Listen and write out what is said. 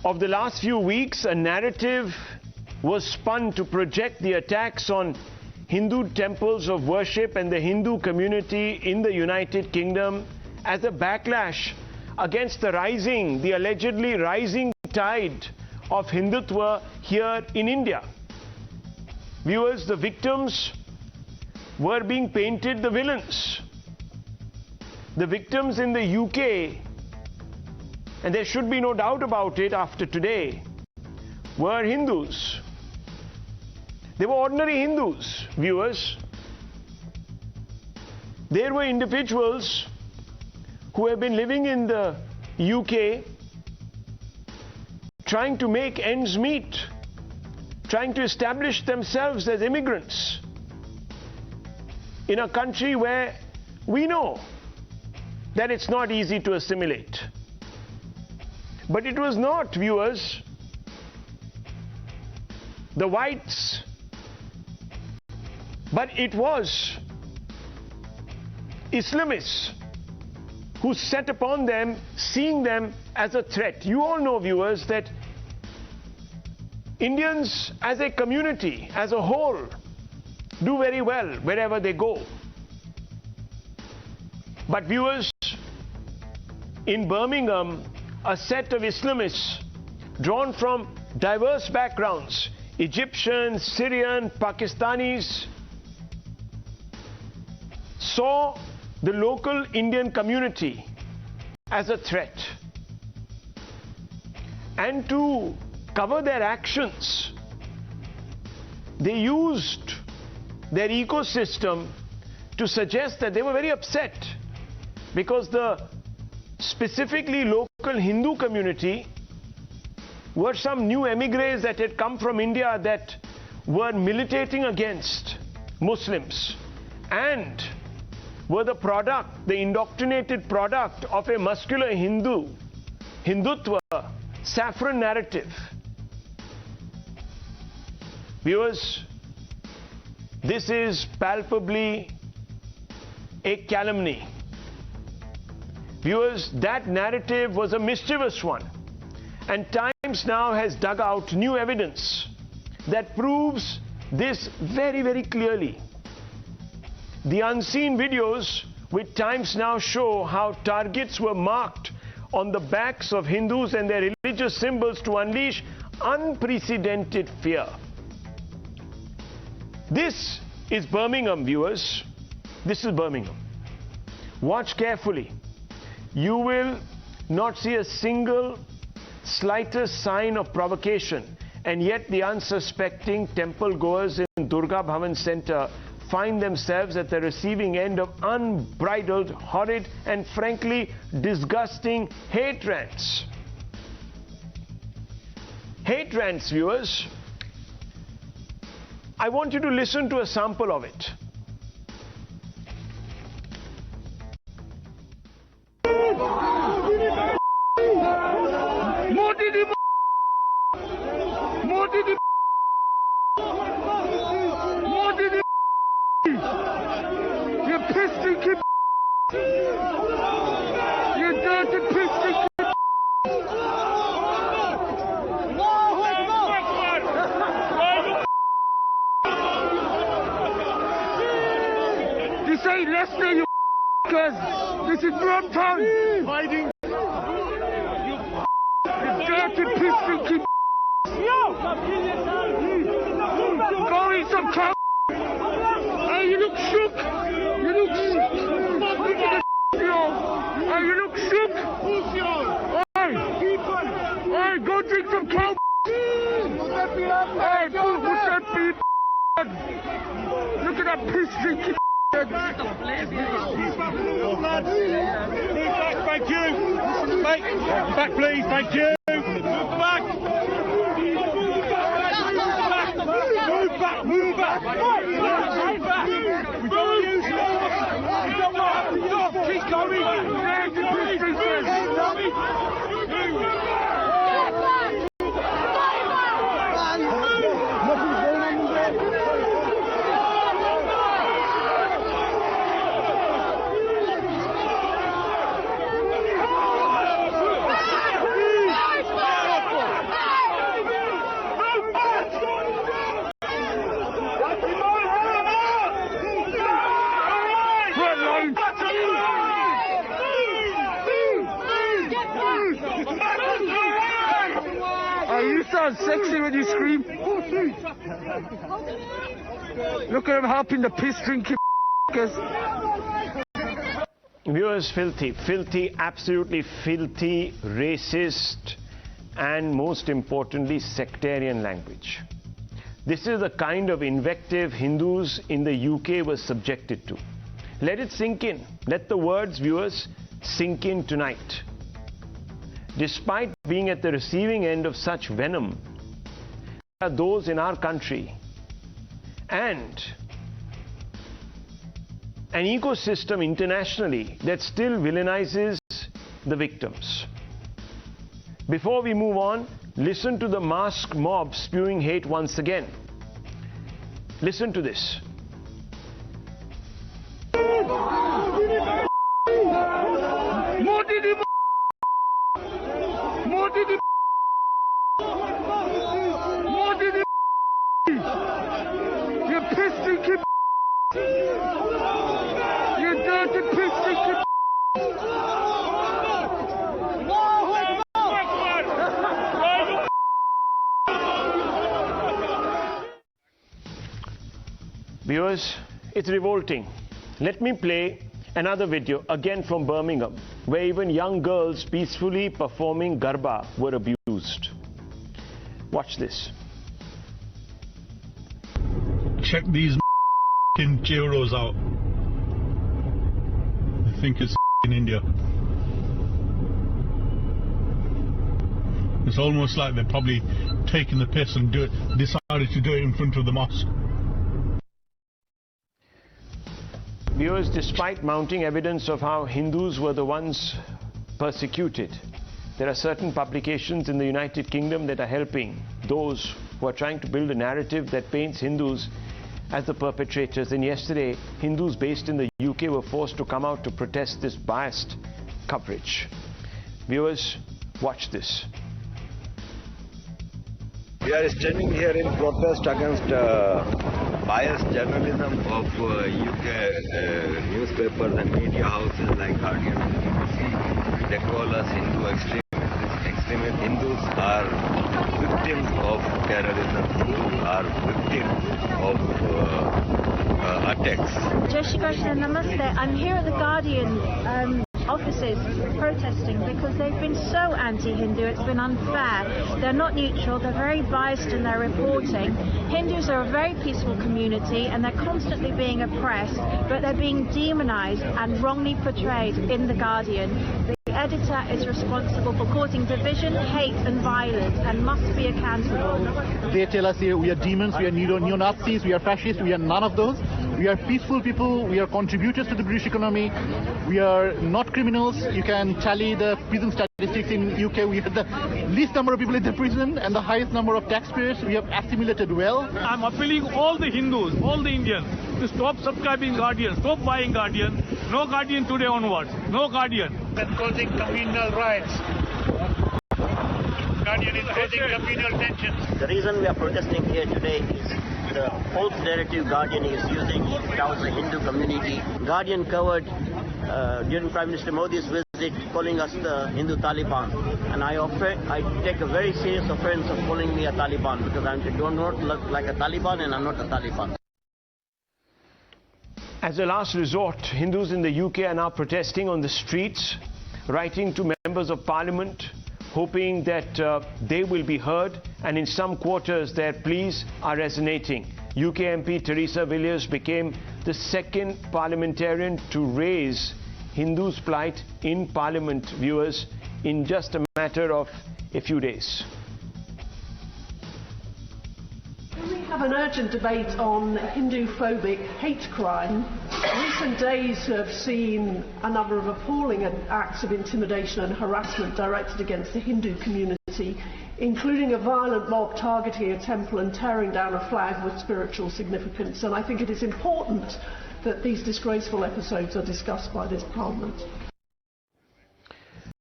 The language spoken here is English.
of the last few weeks, a narrative was spun to project the attacks on Hindu temples of worship and the Hindu community in the United Kingdom as a backlash against the allegedly rising tide of Hindutva here in India. Viewers, the victims were being painted the villains. The victims in the UK, and there should be no doubt about it after today, were Hindus. They were ordinary Hindus, viewers. There were individuals who have been living in the UK trying to make ends meet, trying to establish themselves as immigrants in a country where we know that it's not easy to assimilate. But it was not, viewers, the whites, but it was Islamists who set upon them, seeing them as a threat. You all know, viewers, that Indians as a community, as a whole, do very well wherever they go. But viewers, in Birmingham, a set of Islamists drawn from diverse backgrounds, Egyptian, Syrian, Pakistanis, saw the local Indian community as a threat. And to cover their actions, they used their ecosystem to suggest that they were very upset because the specifically local Hindu community were some new emigres that had come from India that were militating against Muslims and were the product, the indoctrinated product of a muscular Hindutva, saffron narrative. Viewers, this is palpably a calumny. Viewers, that narrative was a mischievous one, and Times Now has dug out new evidence that proves this very, very clearly. The unseen videos with Times Now show how targets were marked on the backs of Hindus and their religious symbols to unleash unprecedented fear. This is Birmingham, viewers. This is Birmingham. Watch carefully. You will not see a single slightest sign of provocation, and yet the unsuspecting temple goers in Durga Bhavan Center find themselves at the receiving end of unbridled, horrid and frankly disgusting hate rants. Hate rants, viewers. I want you to listen to a sample of it. You pissed kid. You dirty pissed kid. This ain't Leicester, you cuz. This is Brompton. Hiding. You dirty pissed kid. Go eat some cow. Hey, you look shook. You look shook. Hey, you look shook. Hey, hey, go drink some cow. Hey, what's that beef? Look at that piss drinking. Move back, thank you. Back, please, thank you. Move back. Move back, move back. We don't use it. We don't want to stop. Keep going. sounds sexy when you scream. Look at him helping the piss drinking Viewers, filthy, absolutely filthy, racist, and most importantly, sectarian language. This is the kind of invective Hindus in the UK were subjected to. Let it sink in. Let the words, viewers, sink in tonight. Despite being at the receiving end of such venom, there are those in our country and an ecosystem internationally that still villainizes the victims. Before we move on, listen to the masked mob spewing hate once again. Listen to this. You piss drinking you dirty piss drinking Viewers, it's revolting. Let me play another video, again from Birmingham, where even young girls peacefully performing Garba were abused. Watch this. Check these churros out. I think it's in India. It's almost like they're probably taking the piss and decided to do it in front of the mosque. Viewers, despite mounting evidence of how Hindus were the ones persecuted, there are certain publications in the United Kingdom that are helping those who are trying to build a narrative that paints Hindus as the perpetrators. And yesterday, Hindus based in the UK were forced to come out to protest this biased coverage. Viewers, watch this. We are standing here in protest against biased journalism of UK newspapers and media houses like Guardian and BBC. They call us Hindu extremists. Extremist Hindus are victims of terrorism. Hindus are victims of attacks. Jai Shri Krishna, Namaste. I'm here at the Guardian offices protesting because they've been so anti-Hindu, it's been unfair. They're not neutral, they're very biased in their reporting. Hindus are a very peaceful community and they're constantly being oppressed, but they're being demonized and wrongly portrayed in the Guardian. The editor is responsible for causing division, hate and violence and must be accountable. They tell us here we are demons, we are neo-Nazis, we are fascists, we are none of those. We are peaceful people, we are contributors to the British economy, we are not criminals. You can tally the prison statistics in UK. We have the least number of people in the prison and the highest number of taxpayers. We have assimilated well. I'm appealing all the Hindus, all the Indians to stop subscribing Guardian, stop buying Guardian. No Guardian today onwards, no Guardian. And causing communal riots. Guardian is causing communal tensions. The reason we are protesting here today is the false narrative Guardian is using towards the Hindu community. Guardian covered during Prime Minister Modi's visit calling us the Hindu Taliban, and I take a very serious offense of calling me a Taliban because I do not look like a Taliban and I'm not a Taliban. As a last resort, Hindus in the UK are now protesting on the streets, writing to members of parliament, hoping that they will be heard, and in some quarters their pleas are resonating. UK MP Teresa Villiers became the second parliamentarian to raise Hindus' plight in Parliament, viewers, in just a matter of a few days. We have an urgent debate on Hindu-phobic hate crime. Recent days have seen a number of appalling acts of intimidation and harassment directed against the Hindu community, including a violent mob targeting a temple and tearing down a flag with spiritual significance. And I think it is important that these disgraceful episodes are discussed by this Parliament.